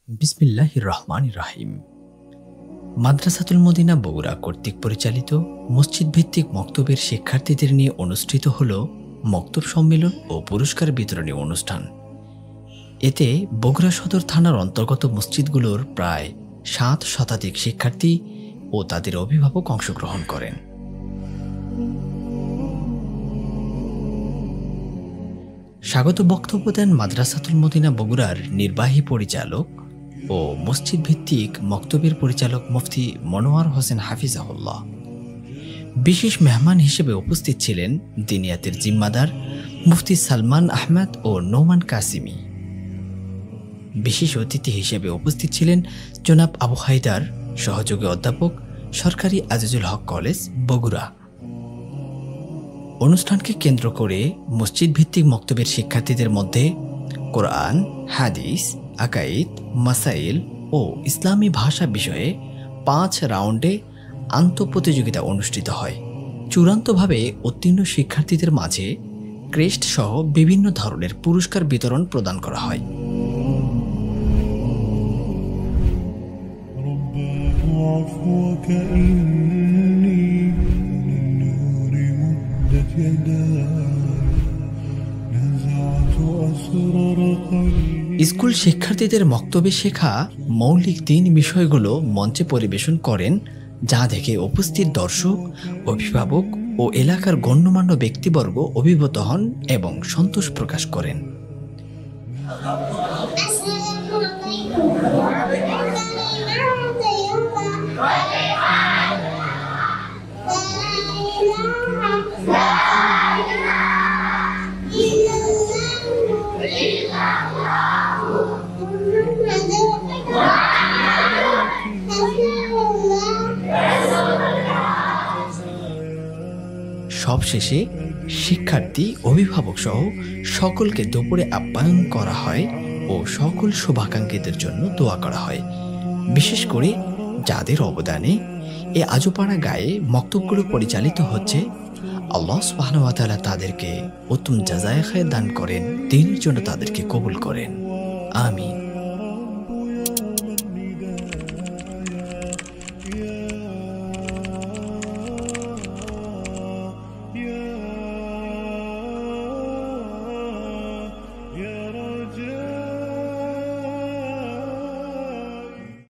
বিসমিল্লাহির রহমানির রহিম। মাদ্রাসাতুল মদিনা বগুড়া কর্তৃক পরিচালিত মসজিদ ভিত্তিক মক্তবের শিক্ষার্থীদের নিয়ে অনুষ্ঠিত হল মক্তব সম্মেলন ও পুরস্কার বিতরণী অনুষ্ঠান। এতে বগুড়া সদর থানার অন্তর্গত মসজিদগুলোর প্রায় 7 শতাধিক শিক্ষার্থী ও তাদের অভিভাবক অংশগ্রহণ করেন। স্বাগত বক্তব্য দেন মাদ্রাসাতুল মদিনা বগুড়ার নির্বাহী পরিচালক ও মসজিদ ভিত্তিক মক্তবের পরিচালক মুফতি মনোয়ার হোসেন হাফিজাহুল্লাহ। বিশেষ মেহমান হিসেবে উপস্থিত ছিলেন দিনিয়াতের জিম্মাদার মুফতি সালমান আহমেদ ও নোমান কাসিমি। বিশেষ অতিথি হিসেবে উপস্থিত ছিলেন জনাব আবু হায়দার, সহযোগী অধ্যাপক, সরকারি আজিজুল হক কলেজ, বগুড়া। অনুষ্ঠানকে কেন্দ্র করে মসজিদ ভিত্তিক মক্তবের শিক্ষার্থীদের মধ্যে কোরআন, হাদিস, আকাইদ, মাসাইল ও ইসলামী ভাষা বিষয়ে 5 রাউন্ডে আন্তঃপ্রতিযোগিতা অনুষ্ঠিত হয়। চূড়ান্তভাবে উত্তীর্ণ শিক্ষার্থীদের মাঝে ক্রেস্ট সহ বিভিন্ন ধরনের পুরস্কার বিতরণ প্রদান করা হয়। স্কুল শিক্ষার্থীদের মক্তবে শেখা মৌলিক 3 বিষয়গুলো মঞ্চে পরিবেশন করেন, যা দেখে উপস্থিত দর্শক, অভিভাবক ও এলাকার গণ্যমান্য ব্যক্তিবর্গ অভিভূত হন এবং সন্তোষ প্রকাশ করেন। সবশেষে শিক্ষার্থী, অভিভাবক সহ সকলকে দুপুরে আপ্যায়ন করা হয় ও সকল শুভাকাঙ্ক্ষীদের জন্য দোয়া করা হয়। বিশেষ করে যাদের অবদানে এ আজোপাড়া গায়ে মক্তবগুলো পরিচালিত হচ্ছে, আল্লাহ সুবহানাহু ওয়া তাআলা তাদেরকে উত্তম জাযায়ে খায়র দান করেন, দিনের জন্য তাদেরকে কবুল করেন। আমিন।